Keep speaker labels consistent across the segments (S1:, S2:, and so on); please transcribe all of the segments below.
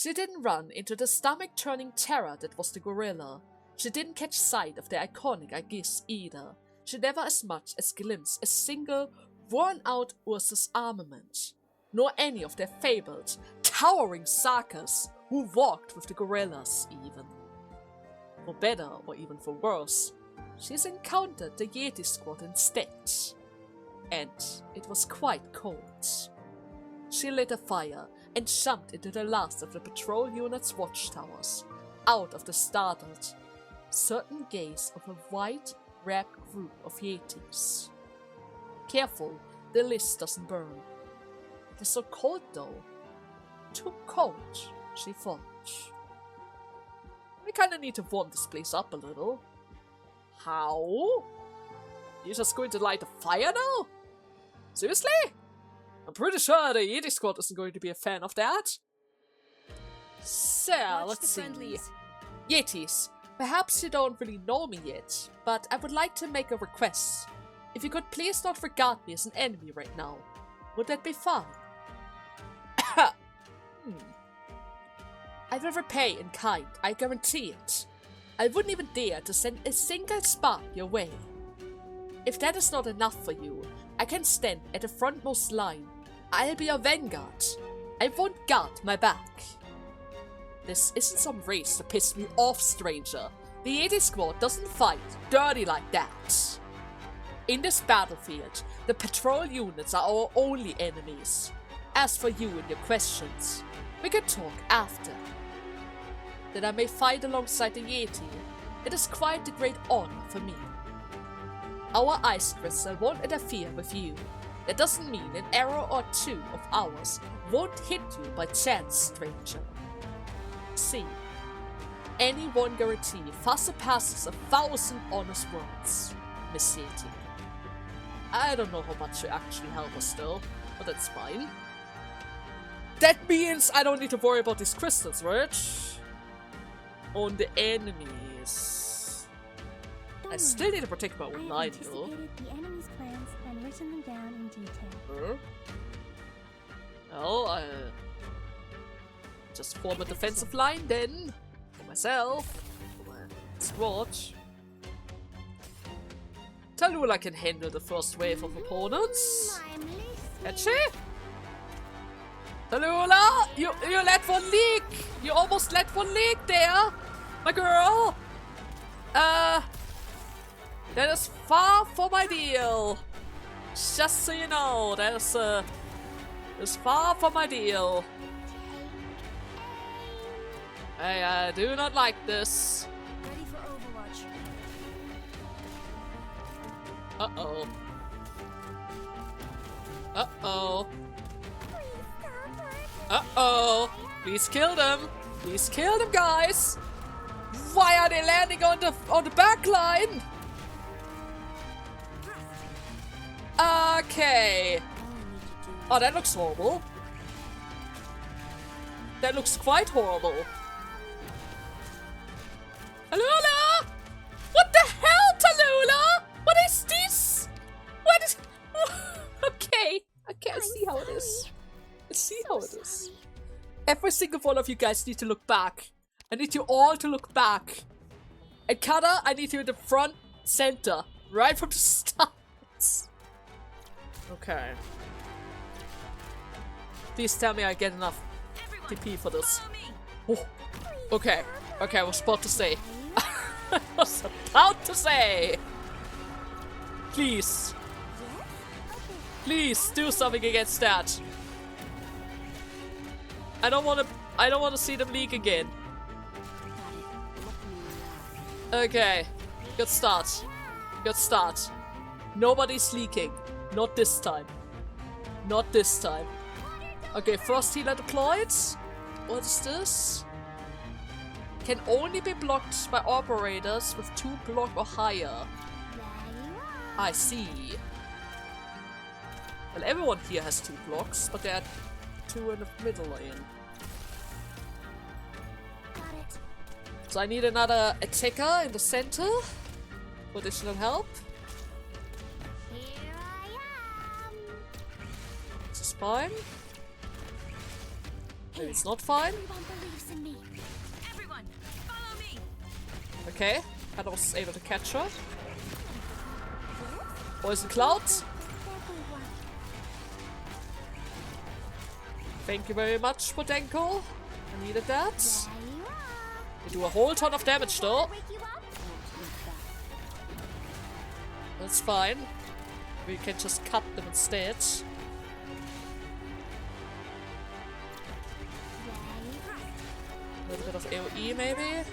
S1: She didn't run into the stomach-turning terror that was the gorilla. She didn't catch sight of the iconic Aegis either. She never as much as glimpsed a single worn-out Ursus armament, nor any of their fabled, towering sakas who walked with the gorillas even. For better or even for worse, she's encountered the Yeti squad instead. And it was quite cold. She lit a fire and jumped into the last of the patrol unit's watchtowers, out of the startled, certain gaze of a white, wrapped group of Yetis. Careful, the list doesn't burn. It is so cold though. Too cold, she thought. We kinda need to warm this place up a little. How? You're just going to light a fire now? Seriously? I'm pretty sure the Yeti squad isn't going to be a fan of that. So, let's see. Yetis, perhaps you don't really know me yet, but I would like to make a request. If you could please not regard me as an enemy right now. Would that be fine? I will repay in kind, I guarantee it. I wouldn't even dare to send a single spark your way. If that is not enough for you, I can stand at the frontmost line. I'll be your vanguard. I won't guard my back. This isn't some race to piss me off, stranger. The Yeti squad doesn't fight dirty like that. In this battlefield, the patrol units are our only enemies. As for you and your questions, we can talk after. That I may fight alongside the Yeti, it is quite a great honor for me. Our ice crystal won't interfere with you. That doesn't mean an arrow or two of ours won't hit you by chance, stranger. See, any one guarantee far surpasses 1,000 honest words, Miss Yeti. I don't know how much you actually help us though, but that's fine. That means I don't need to worry about these crystals, right? On the enemies. I still need to protect my own line though.
S2: The enemy's plans and written them down in detail.
S1: Well, I'll just form a defensive line then. For myself. For my squad. Talulah can handle the first wave of opponents. Can she? Talulah, you let one leak. You almost let one leak there, my girl. That is far from ideal. Just so you know, that is far from ideal. I do not like this.
S2: Ready for Overwatch.
S1: Uh-oh. Uh-oh. Uh-oh. Please kill them. Please kill them, guys. Why are they landing on the back line? Okay. Oh, that looks horrible. That looks quite horrible. Talulah! What the hell, Talulah? What is this? What is... Okay. I see how it is. I see how it is. Every single one of you guys need to look back. I need you all to look back. And Kada, I need you in the front center. Right from the start. Okay. Please tell me I get enough TP for this. Oh. Okay. Okay, I was about to say. I was about to say. Please. Please do something against that. I don't want to see them leak again. Okay. Good start. Good start. Nobody's leaking. Not this time. Not this time. Okay, first healer deployed. What is this? Can only be blocked by operators with 2 block or higher. I see. Well, everyone here has 2 blocks, but there are 2 in the middle lane. So I need another attacker in the center for additional help. This is fine. Maybe it's not fine.
S2: Everyone believes in me. Everyone, follow me.
S1: Okay, I was able to catch her. Poison clouds.
S2: Everyone.
S1: Thank you very much, Podenko. I needed that.
S2: There you are.
S1: They do a whole ton of damage though.
S2: Wake you up?
S1: That's fine. We can just cut them instead. A little bit of AoE maybe.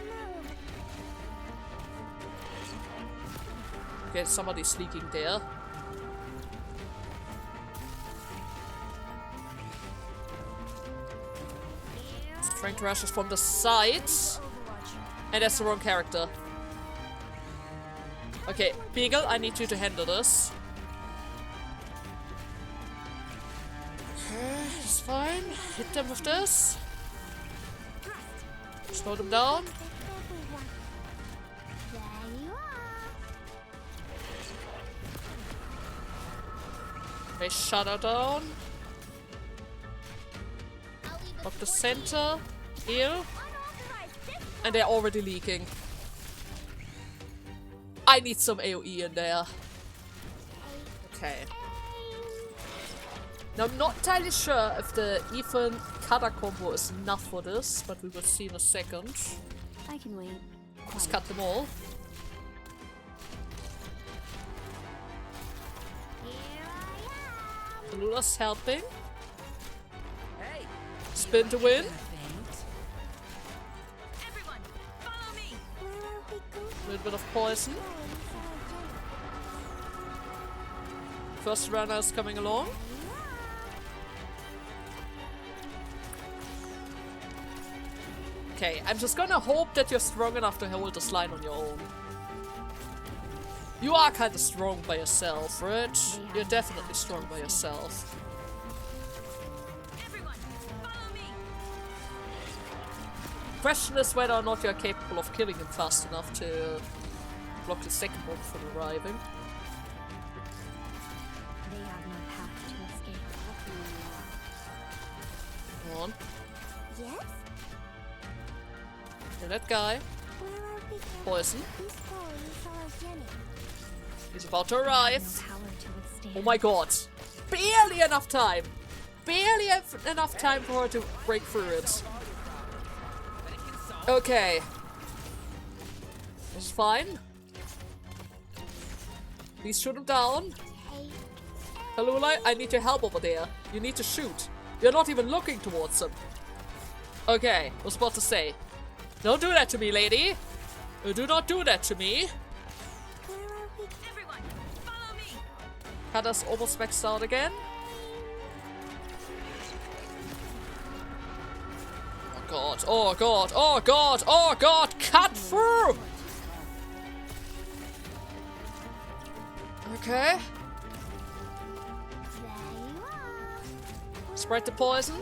S1: Okay, somebody's leaking there. Strength rushes from the side. And that's the wrong character. Okay, Beagle, I need you to handle this. Okay, it's fine. Hit them with this. Slow them down.
S2: There you are.
S1: They shut her down. Up the center. Heal. And they're already leaking. I need some AoE in there. Okay. Now I'm not entirely sure if the Ethan Kata combo is enough for this, but we will see in a second.
S2: I can wait.
S1: Let's cut them all. Talulah's helping. Spin to win.
S2: Everyone, follow me. Where are we going?
S1: A little bit of poison. First runner is coming along. Okay, I'm just gonna hope that you're strong enough to hold this line on your own. You are kind of strong by yourself, right? You're definitely strong by yourself.
S2: Everyone, follow me.
S1: Question is whether or not you're capable of killing him fast enough to block the second one from arriving.
S2: They have no path to escape.
S1: Come on.
S2: Yes?
S1: And that guy.
S2: Where are we going?
S1: Poison.
S2: This boy is Originium.
S1: He's about to arrive.
S2: No power to withstand.
S1: Oh my god. Barely enough time. Barely enough time for her to break through it. Okay. That's fine. Please shoot him down. Talulah, I need your help over there. You need to shoot. You're not even looking towards him. Okay, I was about to say. Don't do that to me, lady. Do not do that to me.
S2: Where are we? Everyone, follow me.
S1: Kata's almost maxed out again. Oh god, oh god, oh god, oh god, cut through! Okay.
S2: There you are.
S1: Spread the poison.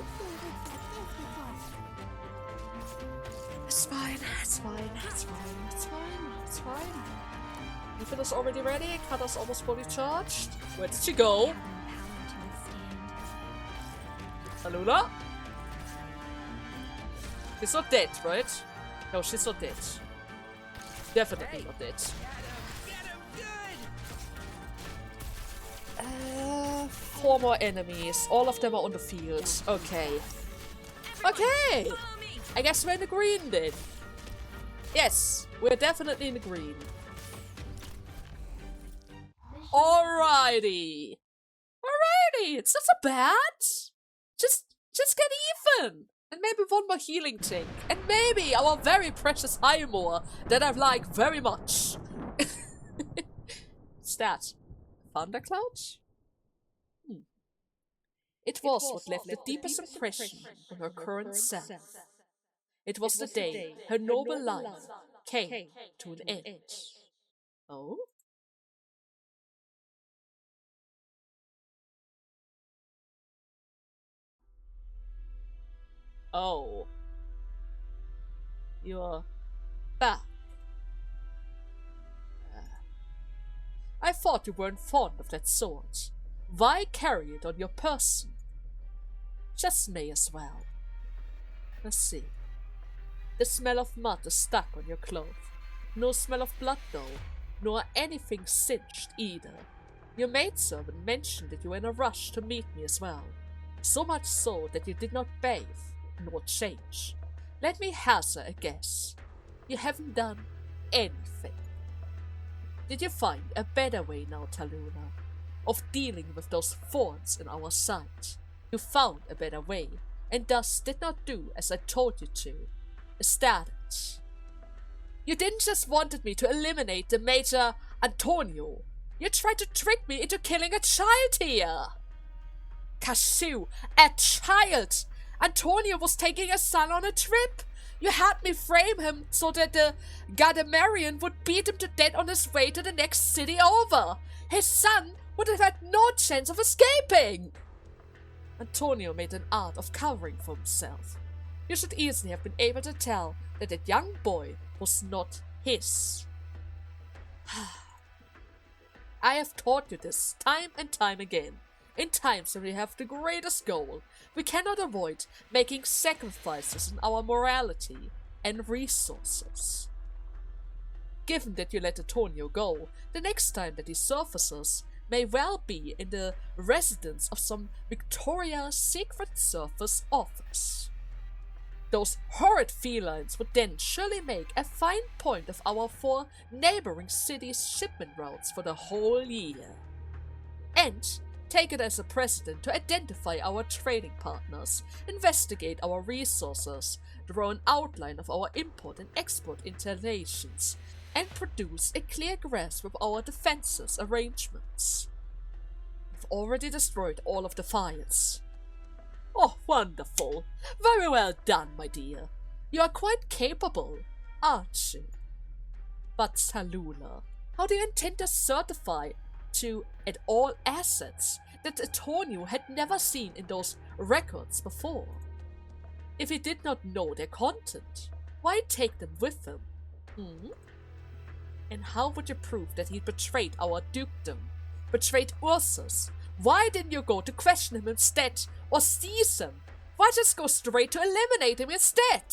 S1: It's fine, it's fine, it's fine, it's fine, it's fine. Ethan is already ready, Kata's almost fully charged. Where did she go? Talulah? She's not dead, right? No, she's not dead. Definitely not dead. 4 more enemies. All of them are on the field. Okay. Okay! I guess we're in the green then. Yes, we're definitely in the green. Alrighty. Alrighty, it's not so bad. Just get even. And maybe one more healing tank. And maybe our very precious Highmore that I like very much. What's that? Thundercloud? It was what left the deepest impression on her current self. It was the day her noble life came to an end. Oh? Oh. You're back. I thought you weren't fond of that sword. Why carry it on your person? Just may as well. Let's see. The smell of mud is stuck on your cloth. No smell of blood though, nor anything singed either. Your maidservant mentioned that you were in a rush to meet me as well. So much so that you did not bathe, nor change. Let me hazard a guess. You haven't done anything. Did you find a better way now, Talulah, of dealing with those thorns in our side? You found a better way, and thus did not do as I told you to. Is that it? You didn't just wanted me to eliminate the Major Antonio. You tried to trick me into killing a child here. Kashcheys, a child! Antonio was taking his son on a trip. You had me frame him so that the Gardemarian would beat him to death on his way to the next city over. His son would have had no chance of escaping. Antonio made an art of covering for himself. You should easily have been able to tell that that young boy was not his. I have taught you this time and time again. In times when we have the greatest goal, we cannot avoid making sacrifices in our morality and resources. Given that you let Antonio go, the next time that he surfaces may well be in the residence of some Victoria Secret Service office. Those horrid felines would then surely make a fine point of our 4 neighboring cities' shipment routes for the whole year. And take it as a precedent to identify our trading partners, investigate our resources, draw an outline of our import and export interrelations, and produce a clear grasp of our defenses arrangements. We've already destroyed all of the fires. Oh, wonderful! Very well done, my dear. You are quite capable, aren't you? But Talulah, how do you intend to certify to at all assets that Antonio had never seen in those records before? If he did not know their content, why take them with him? And how would you prove that he betrayed our dukedom, betrayed Ursus? Why didn't you go to question him instead, or seize him? Why just go straight to eliminate him instead?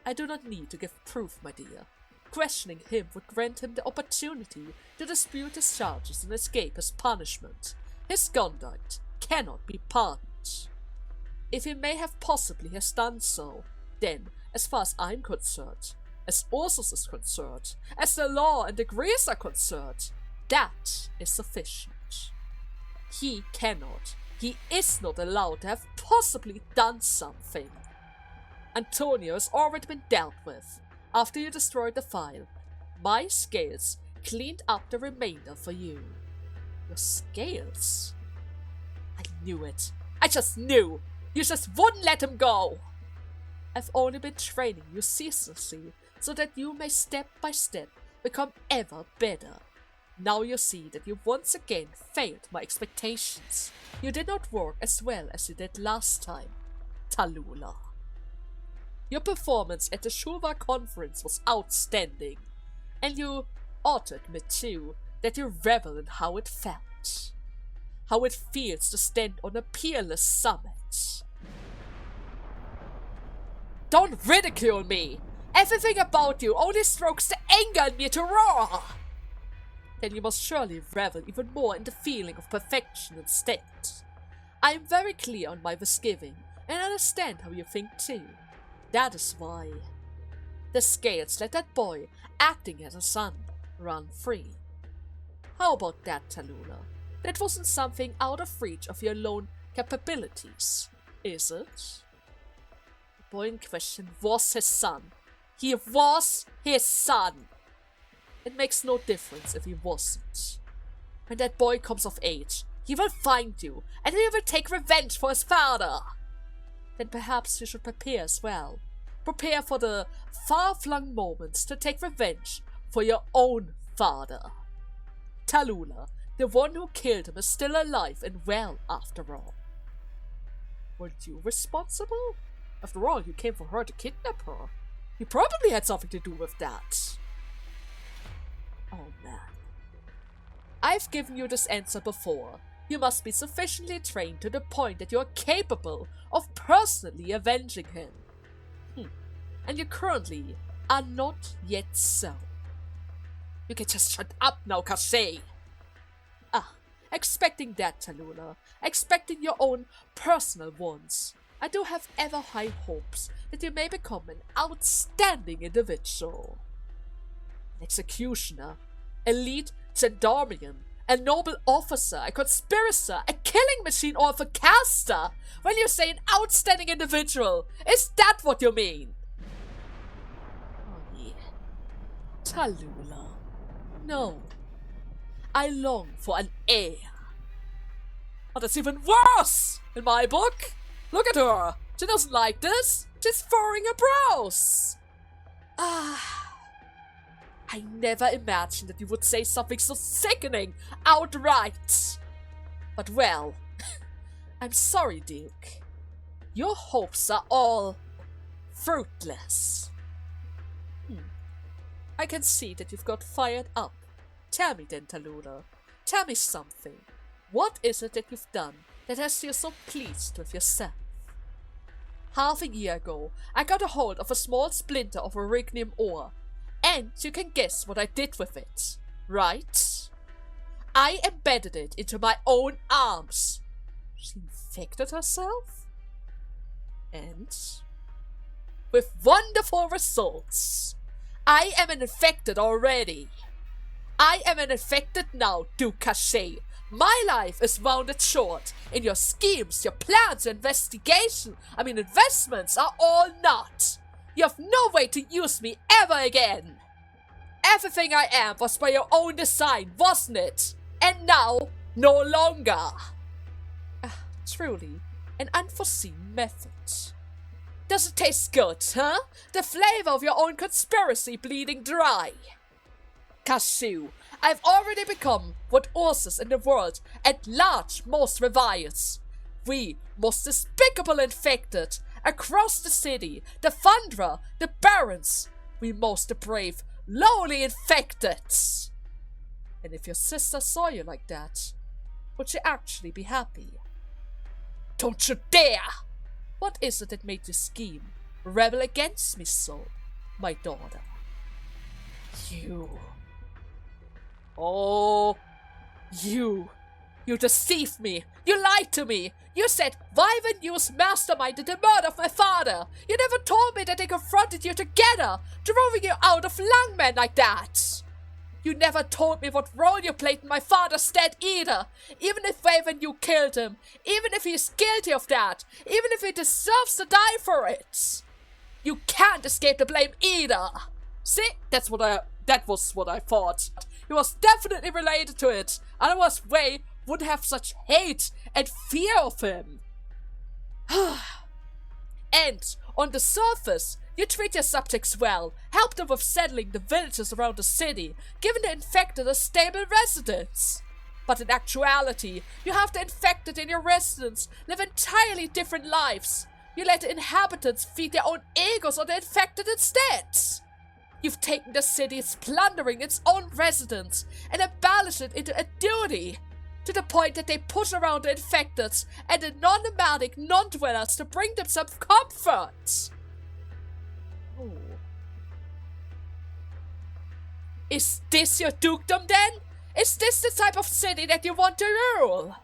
S1: I do not need to give proof, my dear. Questioning him would grant him the opportunity to dispute his charges and escape his punishment. His conduct cannot be pardoned. If he may have possibly has done so, then, as far as I'm concerned, as Ursus is concerned, as the law and degrees are concerned, that is sufficient. He cannot, he is not allowed to have possibly done something. Antonio has already been dealt with. After you destroyed the file, my scales cleaned up the remainder for you. Your scales? I knew it. I just knew! You just wouldn't let him go! I've only been training you ceaselessly so that you may step by step become ever better. Now you see that you once again failed my expectations. You did not work as well as you did last time, Talulah. Your performance at the Shuva conference was outstanding, and you ought to admit too that you revel in how it felt. How it feels to stand on a peerless summit. Don't ridicule me! Everything about you only strokes the anger in me to roar! Then you must surely revel even more in the feeling of perfection instead. I am very clear on my misgiving, and understand how you think too. That is why the scales let that boy, acting as a son, run free. How about that, Talulah? That wasn't something out of reach of your lone capabilities, is it? The boy in question was his son. He was his son! It makes no difference if he wasn't. When that boy comes of age, he will find you, and he will take revenge for his father! Then perhaps you should prepare as well. Prepare for the far-flung moments to take revenge for your own father. Talulah, the one who killed him, is still alive and well after all. Weren't you responsible? After all, you came for her to kidnap her. You probably had something to do with that. Oh man. I've given you this answer before. You must be sufficiently trained to the point that you are capable of personally avenging him. and you currently are not yet so. You can just shut up now, Kashcheys. Expecting that, Talulah. Expecting your own personal ones. I do have ever high hopes that you may become an outstanding individual. An executioner, elite gendarme, a noble officer, a conspirator, a killing machine, or a forecaster. When you say an outstanding individual, is that what you mean? Oh yeah. Talulah. No. I long for an heir. But it's even worse in my book. Look at her. She doesn't like this. She's furrowing her brows. I never imagined that you would say something so sickening outright. But well, I'm sorry, Duke. Your hopes are all fruitless. I can see that you've got fired up. Tell me then, Talulah. Tell me something. What is it that you've done that has you so pleased with yourself? Half a year ago, I got a hold of a small splinter of Originium Art, and you can guess what I did with it, right? I embedded it into my own arms. She infected herself? And with wonderful results. I am an infected already. I am an infected now, Duke Kashcheys. My life is rounded short, and your schemes, your plans, your investments are all naught. You have no way to use me ever again. Everything I am was by your own design, wasn't it? And now, no longer. Truly, an unforeseen method. Does it taste good, huh? The flavor of your own conspiracy bleeding dry. Kashcheys, I've already become what Ursus in the world at large most reviles. We, most despicable infected, across the city, the Thunderer, the Barons, we most the brave, lowly infected. And if your sister saw you like that, would she actually be happy? Don't you dare! What is it that made you scheme, rebel against me so, my daughter? You. Oh, you deceived me. You lied to me. You said Wyvern News masterminded the murder of my father. You never told me that they confronted you together, throwing you out of Langman like that. You never told me what role you played in my father's death either. Even if Wyvern you killed him, even if he's guilty of that, even if he deserves to die for it. You can't escape the blame either. See, that was what I thought. He was definitely related to it, otherwise Wei wouldn't have such hate and fear of him. And, on the surface, you treat your subjects well, help them with settling the villages around the city, giving the infected a stable residence. But in actuality, you have the infected in your residence live entirely different lives. You let the inhabitants feed their own egos on the infected instead. You've taken the city's plundering its own residents and abolished it into a duty, to the point that they push around the infected and the non-nomadic non-dwellers to bring them some comfort. Oh. Is this your dukedom then? Is this the type of city that you want to rule?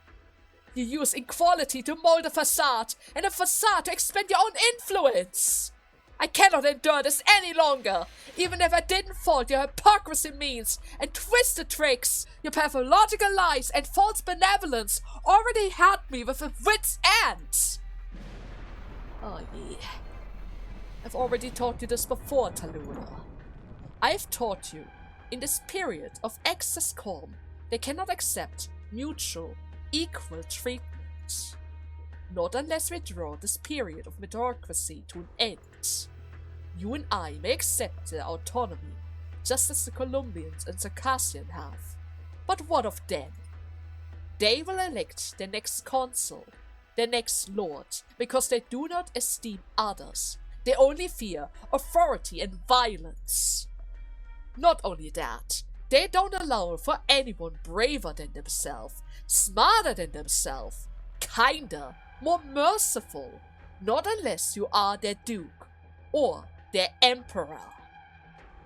S1: You use equality to mold a facade, and a facade to expand your own influence. I cannot endure this any longer, even if I didn't fault your hypocrisy means and twisted tricks. Your pathological lies and false benevolence already had me with a wit's end. Oh yeah. I've already taught you this before, Talulah. I've taught you, in this period of excess calm, they cannot accept mutual, equal treatment. Not unless we draw this period of meritocracy to an end. You and I may accept their autonomy, just as the Columbians and Circassian have. But what of them? They will elect their next consul, their next lord, because they do not esteem others. They only fear authority and violence. Not only that, they don't allow for anyone braver than themselves, smarter than themselves, kinder, more merciful, not unless you are their duke, or their emperor.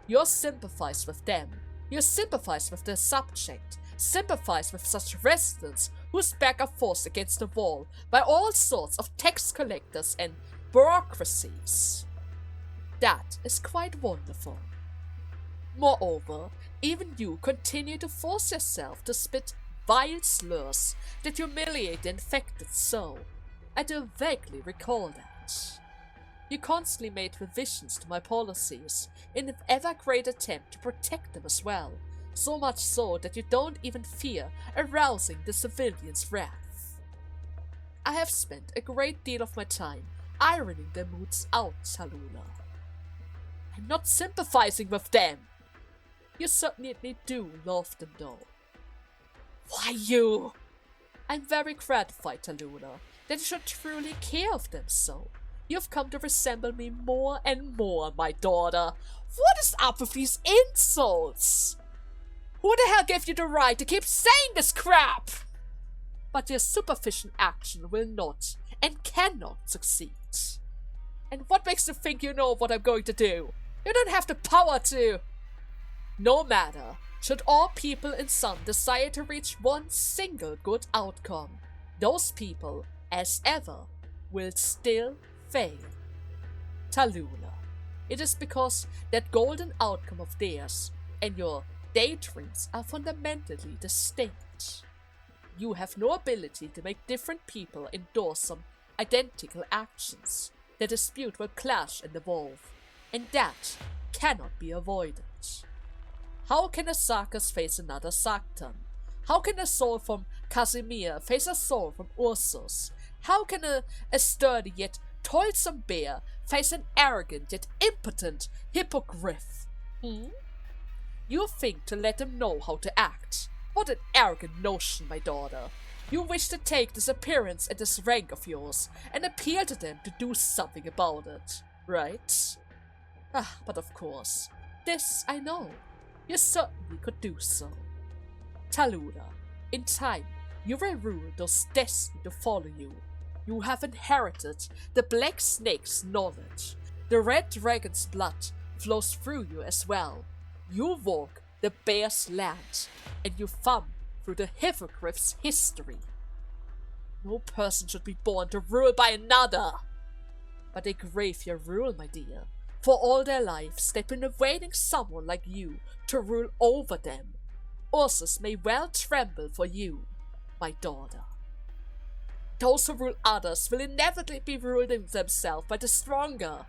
S1: You sympathize with them. You sympathize with their subject. Sympathize with such residents whose back are forced against the wall by all sorts of tax collectors and bureaucracies. That is quite wonderful. Moreover, even you continue to force yourself to spit vile slurs that humiliate the infected so. I do vaguely recall that. You constantly made revisions to my policies in an ever great attempt to protect them as well, so much so that you don't even fear arousing the civilians' wrath. I have spent a great deal of my time ironing their moods out, Talulah. I'm not sympathizing with them. You certainly do love them though. Why you? I'm very gratified, Talulah, that you should truly care of them so. You've come to resemble me more and more, my daughter. What is up with these insults? Who the hell gave you the right to keep saying this crap? But your superficial action will not and cannot succeed. And what makes you think you know what I'm going to do? You don't have the power to. No matter, should all people in Sun desire to reach one single good outcome, those people, as ever, will still fail. Talulah, it is because that golden outcome of theirs and your daydreams are fundamentally distinct. You have no ability to make different people endorse some identical actions. The dispute will clash and evolve, and that cannot be avoided. How can a Sarkis face another Sarktan? How can a soul from Casimir face a soul from Ursus? How can a sturdy yet toilsome bear face an arrogant yet impotent hippogriff? You think to let them know how to act. What an arrogant notion, my daughter. You wish to take this appearance and this rank of yours and appeal to them to do something about it, right? But of course, this I know. You certainly could do so. Talulah, in time, you will rule those destined to follow you. You have inherited the Black Snake's knowledge. The Red Dragon's blood flows through you as well. You walk the Bear's land, and you thumb through the HyperGryph's history. No person should be born to rule by another. But they crave your rule, my dear. For all their lives, they've been awaiting someone like you to rule over them. Ursus may well tremble for you, my daughter. Those who rule others will inevitably be ruling themselves by the stronger.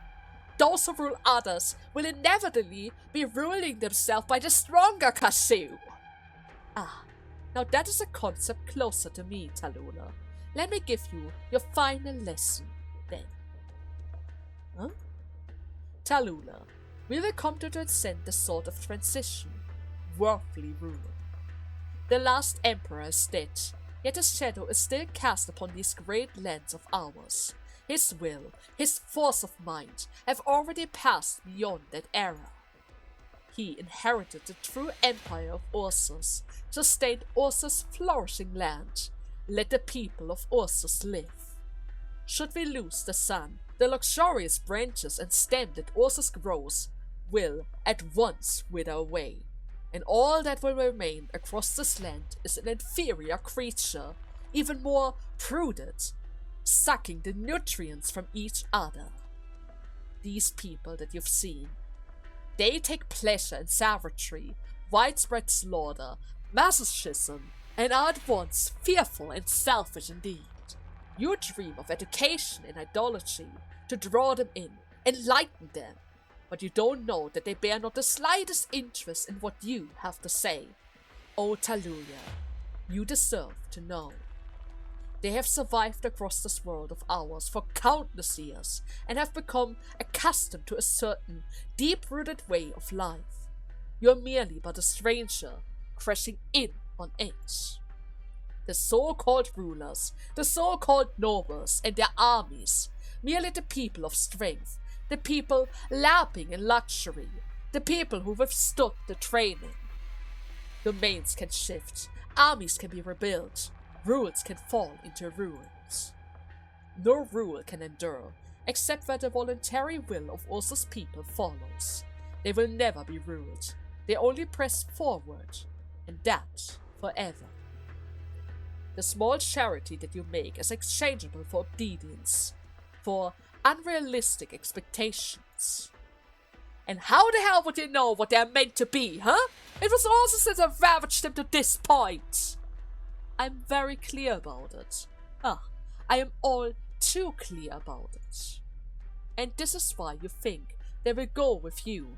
S1: Those who rule others will inevitably be ruling themselves by the stronger, Kashcheys. Now that is a concept closer to me, Talulah. Let me give you your final lesson, then. Talulah, we will come to transcend the sort of transition, worldly rule. The last emperor is dead, yet his shadow is still cast upon these great lands of ours. His will, his force of mind, have already passed beyond that era. He inherited the true empire of Ursus, sustained Ursus' flourishing land. Let the people of Ursus live. Should we lose the sun, the luxurious branches and stem that Ursus grows will at once wither away, and all that will remain across this land is an inferior creature, even more prudent, sucking the nutrients from each other. These people that you've seen, they take pleasure in savagery, widespread slaughter, masochism, and are at once fearful and selfish indeed. You dream of education and idolatry to draw them in, enlighten them, but you don't know that they bear not the slightest interest in what you have to say. Oh Talulah, you deserve to know. They have survived across this world of ours for countless years and have become accustomed to a certain deep-rooted way of life. You're merely but a stranger, crashing in on it. The so-called rulers, the so-called nobles and their armies, merely the people of strength, the people lapping in luxury, the people who withstood the training. Domains can shift, armies can be rebuilt, rules can fall into ruins. No rule can endure, except where the voluntary will of Ursa's people follows. They will never be ruled. They only press forward, and that forever. The small charity that you make is exchangeable for obedience, for unrealistic expectations. And how the hell would you know what they're meant to be, huh? It was also since I've ravaged them to this point. I'm very clear about it. I am all too clear about it. And this is why you think they will go with you,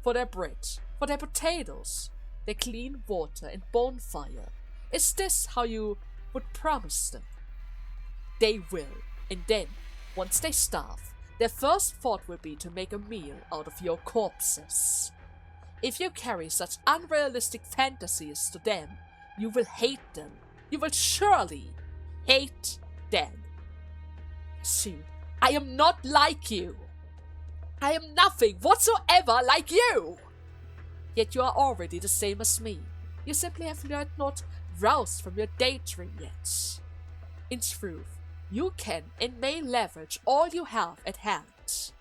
S1: For their bread, for their potatoes, their clean water and bonfire. Is this how you would promise them? They will, and then, once they starve, their first thought will be to make a meal out of your corpses. If you carry such unrealistic fantasies to them, you will hate them. You will surely hate them. Kashcheys, I am not like you. I am nothing whatsoever like you. Yet you are already the same as me. You simply have not roused from your daydream yet. In truth, you can and may leverage all you have at hand.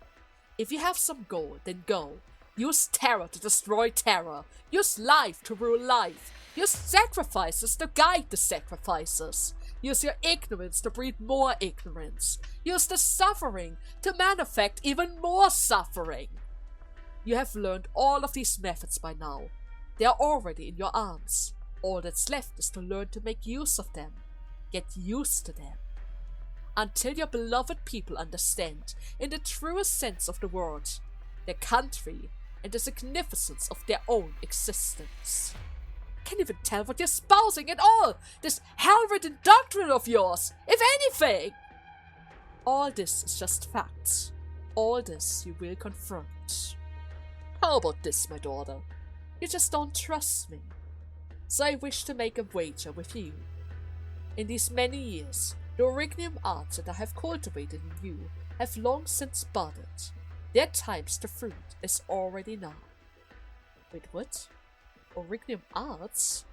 S1: If you have some goal, then go. Use terror to destroy terror. Use life to rule life. Use sacrifices to guide the sacrifices. Use your ignorance to breed more ignorance. Use the suffering to manifest even more suffering. You have learned all of these methods by now. They are already in your arms. All that's left is to learn to make use of them. Get used to them. Until your beloved people understand, in the truest sense of the word, their country and the significance of their own existence. Can't even tell what you're espousing at all! This hell-ridden doctrine of yours, if anything! All this is just facts. All this you will confront. How about this, my daughter? You just don't trust me. So I wish to make a wager with you. In these many years, the Originium Art that I have cultivated in you have long since budded. Their times to fruit is already now. Wait, what? Originium Arts?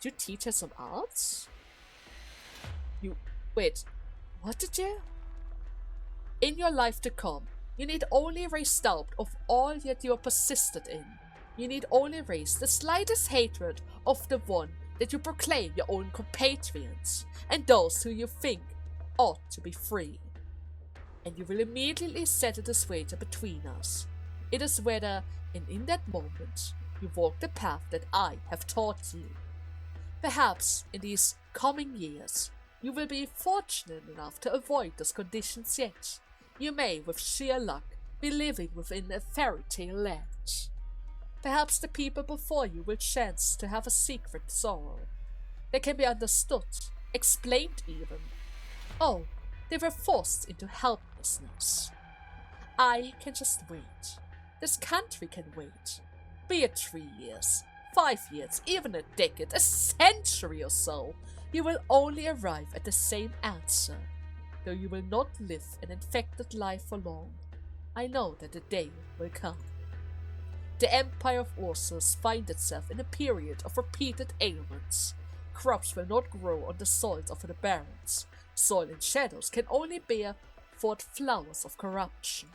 S1: Did you teach her some arts? Wait, what did you? In your life to come, you need only raise doubt of all that you are persisted in. You need only raise the slightest hatred of the one that you proclaim your own compatriots, and those who you think ought to be free. And you will immediately settle this wager between us. It is whether, and in that moment, you walk the path that I have taught you. Perhaps, in these coming years, you will be fortunate enough to avoid those conditions yet. You may, with sheer luck, be living within a fairy tale land. Perhaps the people before you will chance to have a secret sorrow. They can be understood, explained even. Oh, they were forced into helplessness. I can just wait. This country can wait. Be it 3 years, 5 years, even a decade, a century or so. You will only arrive at the same answer, though you will not live an infected life for long. I know that the day will come. The empire of Ursus finds itself in a period of repeated ailments. Crops will not grow on the soils of the barrens. Soil and shadows can only bear forth flowers of corruption.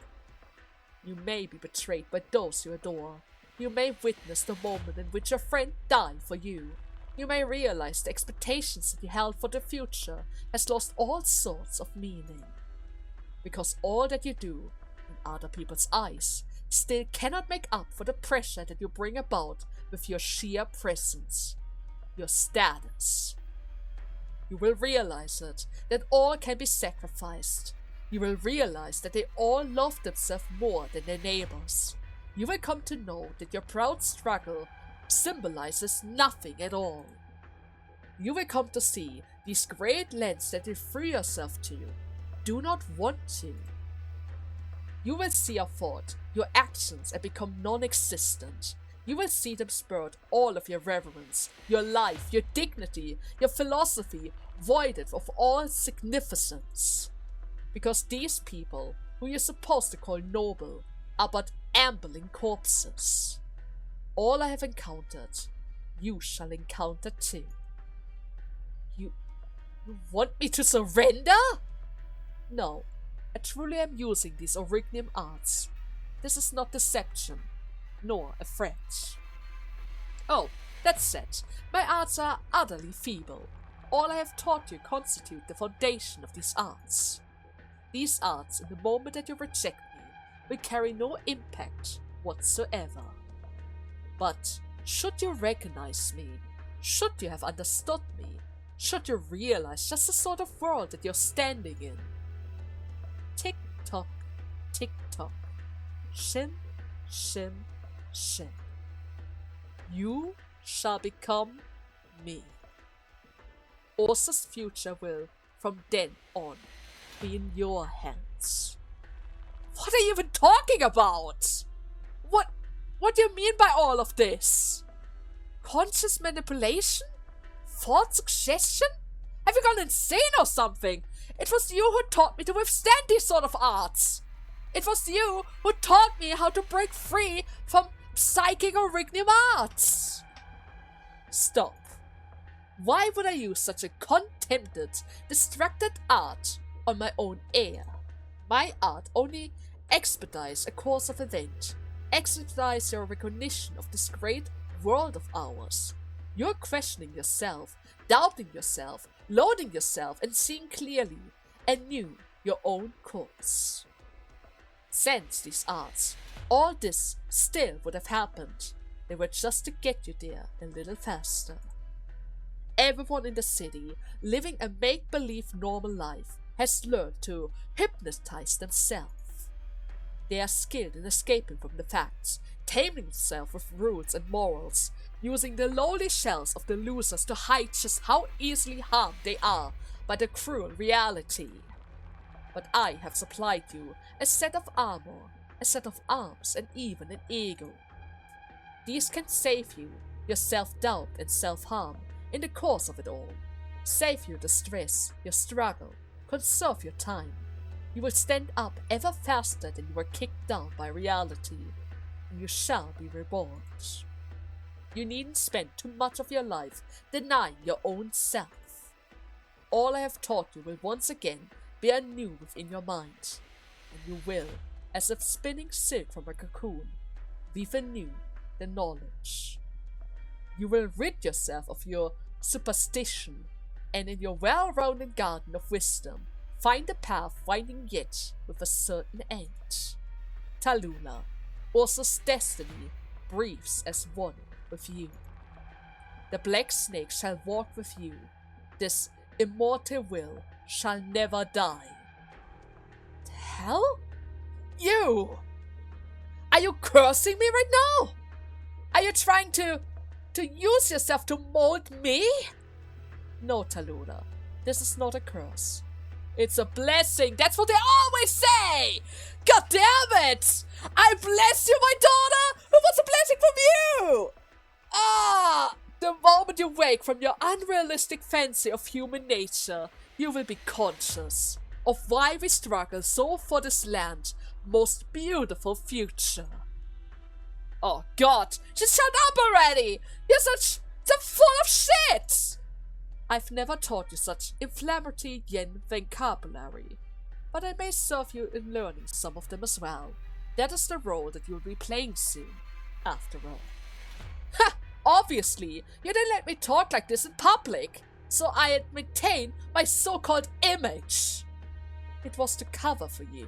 S1: You may be betrayed by those you adore. You may witness the moment in which a friend died for you. You may realize the expectations that you held for the future has lost all sorts of meaning. Because all that you do, in other people's eyes, still cannot make up for the pressure that you bring about with your sheer presence, your status. You will realize that all can be sacrificed. You will realize that they all love themselves more than their neighbors. You will come to know that your proud struggle symbolizes nothing at all. You will come to see these great lands that you free yourself to, do not want to. You will see your thought, your actions, and become non-existent. You will see them spurred all of your reverence, your life, your dignity, your philosophy, voided of all significance. Because these people, who you're supposed to call noble, are but ambling corpses. All I have encountered, you shall encounter too. You want me to surrender? No, I truly am using these Originium Arts. This is not deception, nor a threat. Oh, that said, my arts are utterly feeble. All I have taught you constitute the foundation of these arts. These arts, in the moment that you reject me, will carry no impact whatsoever. But should you recognize me, should you have understood me, should you realize just the sort of world that you're standing in? Tick-tock, tick-tock, shin, shin, shin. You shall become me. Ursa's future will, from then on, be in your hands. What are you even talking about? What do you mean by all of this? Conscious manipulation? False suggestion? Have you gone insane or something? It was you who taught me to withstand these sort of arts. It was you who taught me how to break free from psychic Originium arts. Stop. Why would I use such a contented, distracted art on my own heir? My art only expedites a course of event, expedites your recognition of this great world of ours. You're questioning yourself, doubting yourself, loading yourself, and seeing clearly anew your own course. Sans these arts, all this still would have happened. They were just to get you there a little faster. Everyone in the city, living a make-believe normal life, has learned to hypnotize themselves. They are skilled in escaping from the facts, taming themselves with rules and morals, using the lowly shells of the losers to hide just how easily harmed they are by the cruel reality. But I have supplied you a set of armor, a set of arms, and even an ego. These can save you your self-doubt and self-harm in the course of it all. Save you the stress, your struggle, conserve your time. You will stand up ever faster than you were kicked down by reality, and you shall be reborn. You needn't spend too much of your life denying your own self. All I have taught you will once again be anew within your mind, and you will, as if spinning silk from a cocoon, weave anew the knowledge. You will rid yourself of your superstition, and in your well-rounded garden of wisdom, find a path winding yet with a certain end. Talulah, Ursa's destiny, breathes as one with you. The black snake shall walk with you. This immortal will shall never die. The hell? You! Are you cursing me right now? Are you trying to use yourself to mold me? No, Talulah, this is not a curse. It's a blessing. That's what they always say. God damn it! I bless you, my daughter. Who wants a blessing from you? The moment you wake from your unrealistic fancy of human nature, you will be conscious of why we struggle so for this land's most beautiful future. Oh God, just shut up already! You're so full of shit! I've never taught you such inflammatory yen vocabulary, but I may serve you in learning some of them as well. That is the role that you'll be playing soon, after all. Ha! Obviously, you didn't let me talk like this in public, so I maintain my so-called image. It was to cover for you.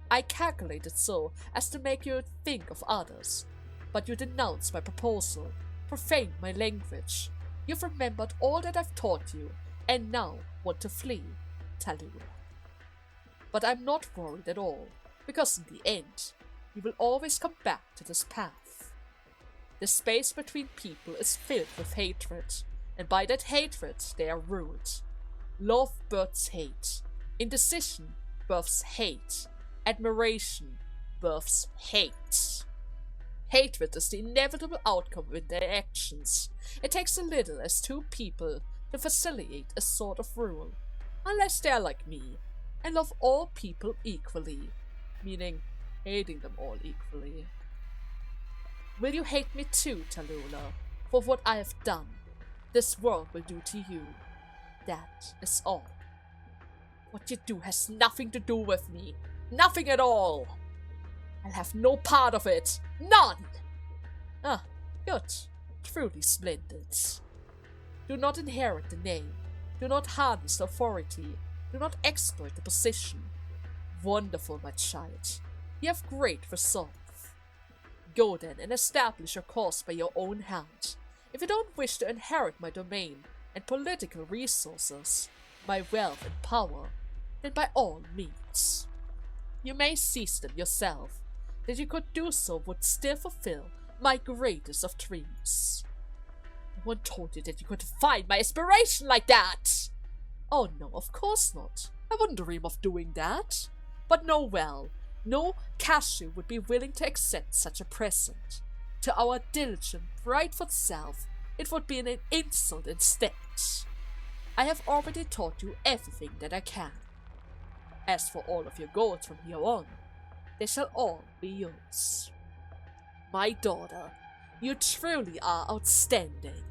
S1: I calculated so as to make you think of others, but you denounced my proposal, profaned my language. You've remembered all that I've taught you, and now want to flee, Talulah. But I'm not worried at all, because in the end, you will always come back to this path. The space between people is filled with hatred, and by that hatred they are ruled. Love births hate. Indecision births hate. Admiration births hate. Hatred is the inevitable outcome of their actions. It takes a little as two people to facilitate a sort of rule, unless they are like me, and love all people equally, meaning hating them all equally. Will you hate me too, Talulah, for what I have done? This world will do to you. That is all. What you do has nothing to do with me. Nothing at all. I'll have no part of it. None! Ah, good. Truly splendid. Do not inherit the name. Do not harness the authority. Do not exploit the position. Wonderful, my child. You have great resolve. Go then and establish your cause by your own hand. If you don't wish to inherit my domain and political resources, my wealth and power, then by all means. You may seize them yourself. That you could do so would still fulfill my greatest of dreams. No one told you that you could find my aspiration like that! Oh no, of course not. I wouldn't dream of doing that. But know well, no Kashchey would be willing to accept such a present. To our diligent, brightful self, it would be an insult instead. I have already taught you everything that I can. As for all of your goals from here on, they shall all be yours. My daughter, you truly are outstanding.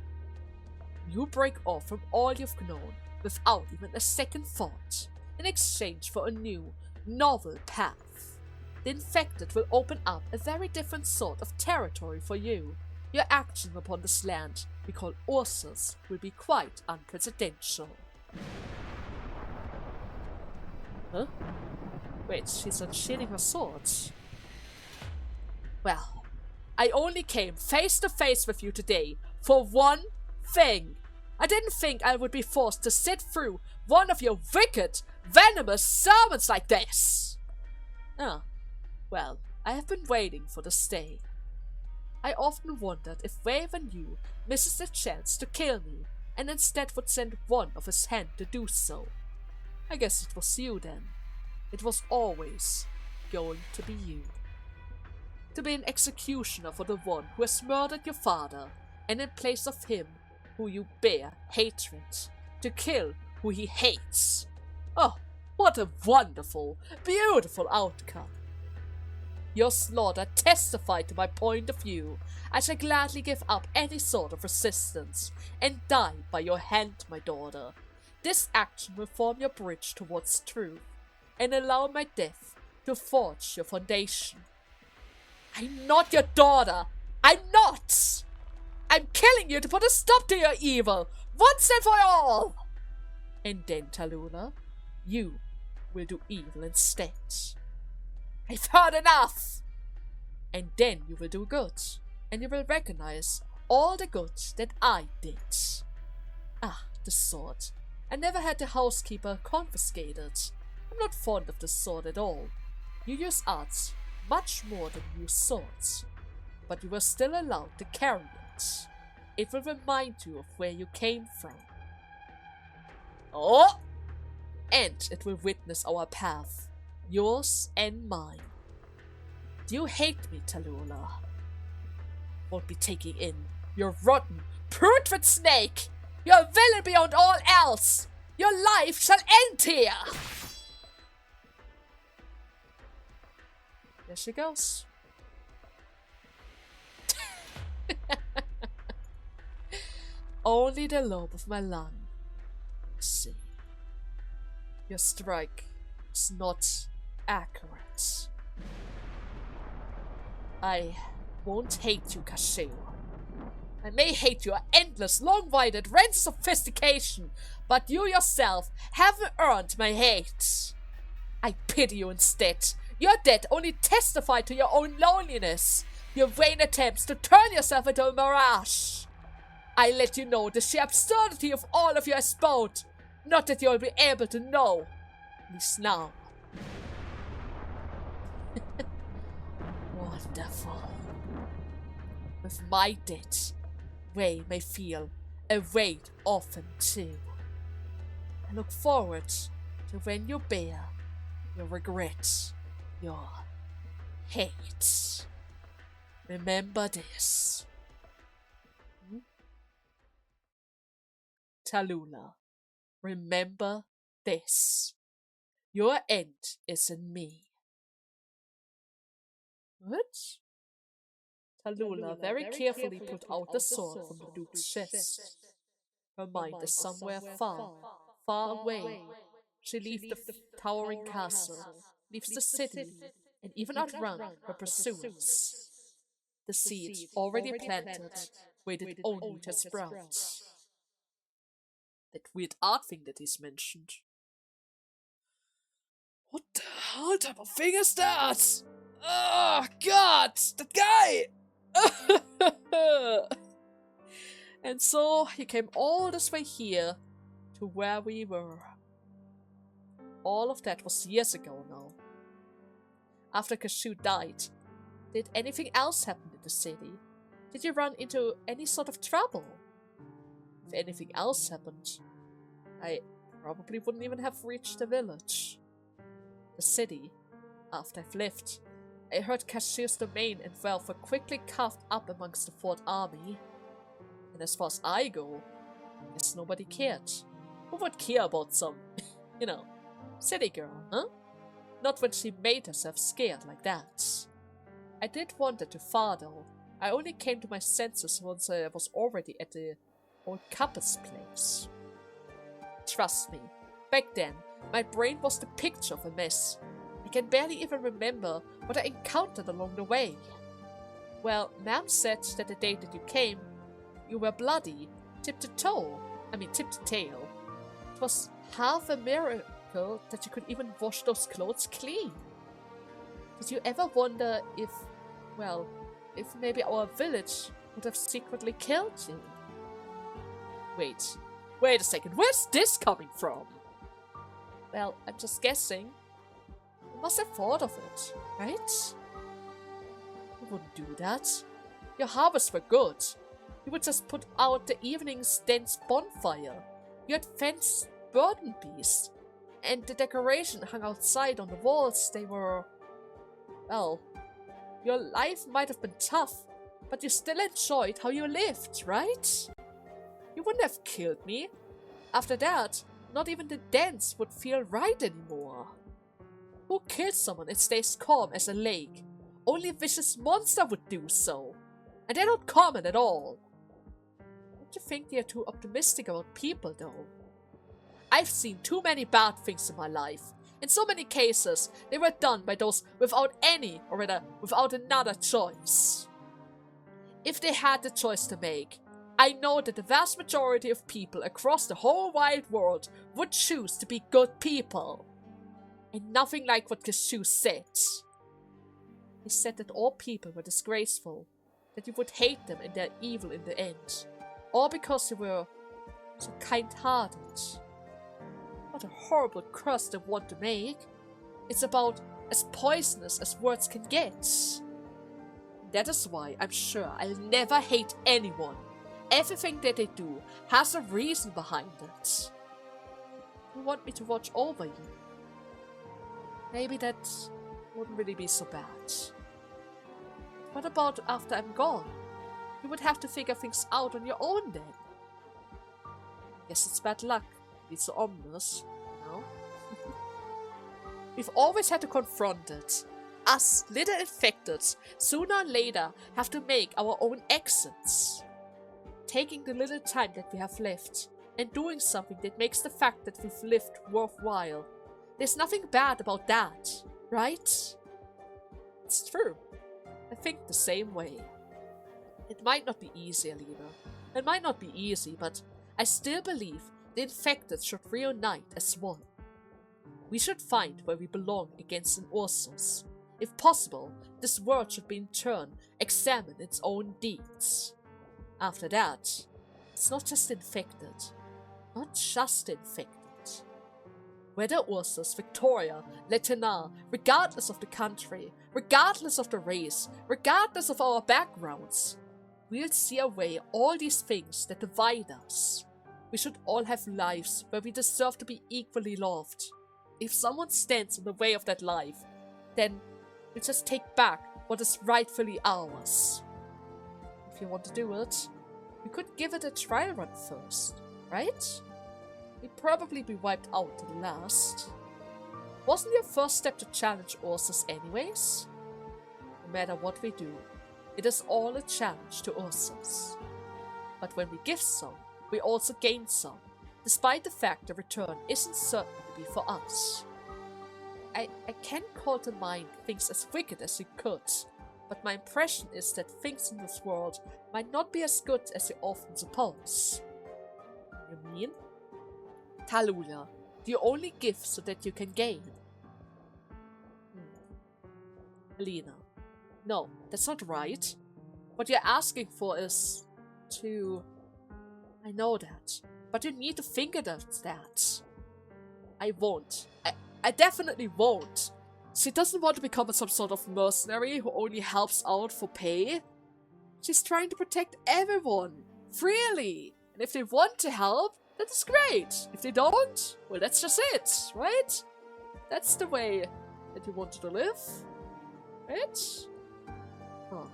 S1: You break off from all you've known without even a second thought, in exchange for a new, novel path. The infected will open up a very different sort of territory for you. Your action upon this land we call Ursus will be quite unprecedented. Huh? Wait, she's unsheathing her sword. Well, I only came face to face with you today for one thing. I didn't think I would be forced to sit through one of your wicked, venomous sermons like this. Ah, well, I have been waiting for this day. I often wondered if Raven you misses the chance to kill me and instead would send one of his hand to do so. I guess it was you then. It was always going to be you. To be an executioner for the one who has murdered your father, and in place of him who you bear hatred, to kill who he hates. Oh, what a wonderful, beautiful outcome. Your slaughter testified to my point of view. I shall gladly give up any sort of resistance and die by your hand, my daughter. This action will form your bridge towards truth and allow my death to forge your foundation. I'm not your daughter. I'm not. I'm killing you to put a stop to your evil, once and for all. And then, Talulah, you will do evil instead. I've heard enough. And then you will do good, and you will recognize all the good that I did. Ah, the sword. I never had the housekeeper confiscated. I'm not fond of the sword at all. You use arts much more than you use swords, but you were still allowed to carry it. It will remind you of where you came from. Oh! And it will witness our path, yours and mine. Do you hate me, Talulah? Won't be taking in your rotten, putrid snake! You're a villain beyond all else! Your life shall end here! There she goes. Only the lobe of my lung. See. Your strike is not accurate. I won't hate you, Kashcheys. I may hate your endless, long-winded range of sophistication, but you yourself haven't earned my hate. I pity you instead. Your death only testified to your own loneliness, your vain attempts to turn yourself into a mirage. I let you know the sheer absurdity of all of your sport, not that you'll be able to know, at least now. Wonderful. With my death, Ray may feel a weight off him too. I look forward to when you bear your regret, your hate. Remember this. Talulah, remember this. Your end is in me. What? Talulah very carefully put out the sword from the Duke's chest. Her mind is somewhere far, far away, She leaves the towering castle, leaves the city, and even outrun her pursuers. The seed, already planted, waited only to sprout. That weird art thing that he's mentioned. What the hell type of thing is that? Oh, God! That guy! And so he came all this way here to where we were. All of that was years ago now. After Kashcheys died, did anything else happen in the city? Did you run into any sort of trouble? If anything else happened, I probably wouldn't even have reached the village. The city, after I've left, I heard Kashcheys' domain and wealth were quickly carved up amongst the Fourth Army. And as far as I go, I guess nobody cared. Who would care about some, city girl, huh? Not when she made herself scared like that. I did wander too far though. I only came to my senses once I was already at the old couple's place. Trust me, back then, my brain was the picture of a mess. I can barely even remember what I encountered along the way. Well, Ma'am said that the day that you came, you were bloody, tip to tail. It was half a miracle that you could even wash those clothes clean. Did you ever wonder if maybe our village would have secretly killed you? Wait a second, where's this coming from? Well, I'm just guessing. You must have thought of it, right? You wouldn't do that. Your harvests were good. You would just put out the evening's dense bonfire. You had fenced burden beasts. And the decoration hung outside on the walls. They were... well, your life might have been tough, but you still enjoyed how you lived, right? You wouldn't have killed me. After that, not even the dance would feel right anymore. Who kills someone and stays calm as a lake? Only a vicious monster would do so. And they're not common at all. Don't you think they're too optimistic about people, though? I've seen too many bad things in my life. In so many cases, they were done by those without any, or rather, without another choice. If they had the choice to make, I know that the vast majority of people across the whole wide world would choose to be good people. And nothing like what Kashcheys said. He said that all people were disgraceful, that you would hate them and their evil in the end, all because they were so kind-hearted. What a horrible curse they want to make. It's about as poisonous as words can get. That is why I'm sure I'll never hate anyone. Everything that they do has a reason behind it. You want me to watch over you? Maybe that wouldn't really be so bad. What about after I'm gone? You would have to figure things out on your own then. Guess it's bad luck. It's so ominous, We've always had to confront it. Us, little infected, sooner or later have to make our own exits. Taking the little time that we have left, and doing something that makes the fact that we've lived worthwhile. There's nothing bad about that, right? It's true. I think the same way. It might not be easy, Alina. It might not be easy, but I still believe the infected should reunite as one. We should find where we belong against an Ursus. If possible, this world should be in turn examine its own deeds. After that, it's not just infected. Not just infected. Whether Ursus, Victoria, Letena, regardless of the country, regardless of the race, regardless of our backgrounds, we'll see away all these things that divide us. We should all have lives where we deserve to be equally loved. If someone stands in the way of that life, then we'll just take back what is rightfully ours. If you want to do it, we could give it a trial run first, right? We'd probably be wiped out to the last. Wasn't your first step to challenge Ursus anyways? No matter what we do, it is all a challenge to Ursus. But when we give some, we also gain some, despite the fact the return isn't certain to be for us. I can't call to mind things as wicked as you could, but my impression is that things in this world might not be as good as you often suppose. You mean? Talulah, do you only give so that you can gain? Alina, no, that's not right. What you're asking for is to... I know that, but you need to think about that. I won't. I definitely won't. She doesn't want to become some sort of mercenary who only helps out for pay. She's trying to protect everyone, freely. And if they want to help, that is great. If they don't, well, that's just it, right? That's the way that you wanted to live, right? Huh.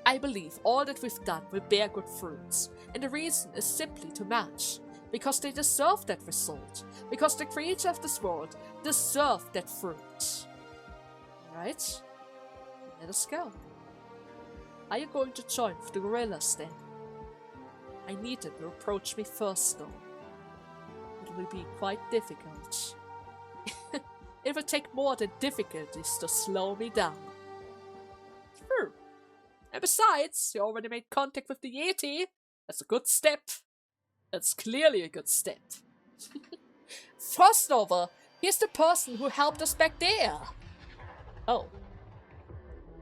S1: I believe all that we've done will bear good fruits, and the reason is simply to match. Because they deserve that result. Because the creatures of this world deserve that fruit. Alright? Let us go. Are you going to join with the gorillas then? I need them to approach me first though. It will be quite difficult. It will take more than difficulties to slow me down. True. And besides, you already made contact with the Yeti. That's a good step. That's clearly a good step. FROSTNOVA, he's the person who helped us back there. Oh.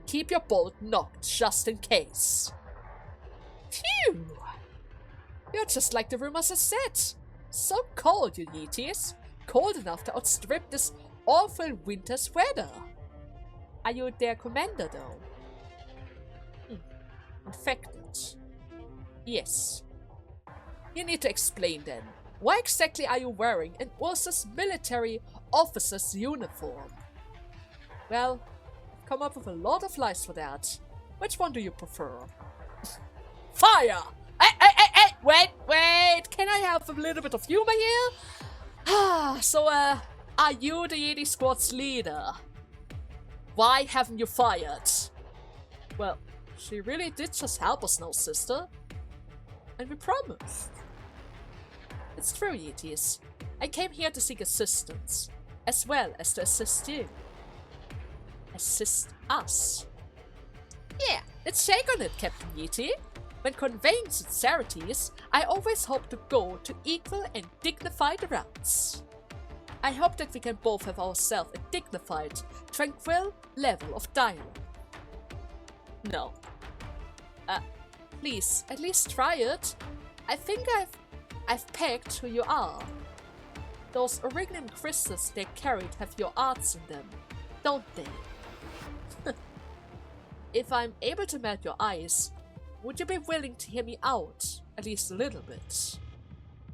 S1: Keep your bolt knocked just in case. Phew! You're just like the rumors have said. So cold, you Yetis. Cold enough to outstrip this awful winter's weather. Are you their commander, though? Infected. Yes. You need to explain then. Why exactly are you wearing an Ursa's military officer's uniform? Well, I've come up with a lot of lies for that. Which one do you prefer? Fire! Wait! Can I have a little bit of humor here? So, are you the Yeti Squad's leader? Why haven't you fired? Well, she really did just help us now, sister. And we promised. It's true, Yetis. I came here to seek assistance, as well as to assist you. Assist us. Yeah, let's shake on it, Captain Yeti. When conveying sincerities, I always hope to go to equal and dignified routes. I hope that we can both have ourselves a dignified, tranquil level of dialogue. No. Please, at least try it. I think I've pegged who you are. Those Originium crystals they carried have your arts in them, don't they? If I'm able to melt your eyes, would you be willing to hear me out, at least a little bit?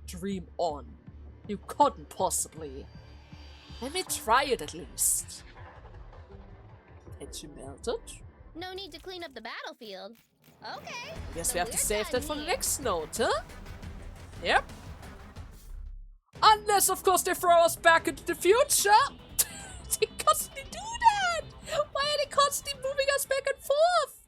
S1: Dream on. You couldn't possibly. Let me try it at least. Can't you melt it?
S3: No need to clean up the battlefield. Okay.
S1: Guess
S3: so
S1: we have to
S3: we're
S1: save
S3: done
S1: that for the
S3: here.
S1: next note, huh? Yep. Unless, of course, they throw us back into the future. They constantly do that. Why are they constantly moving us back and forth?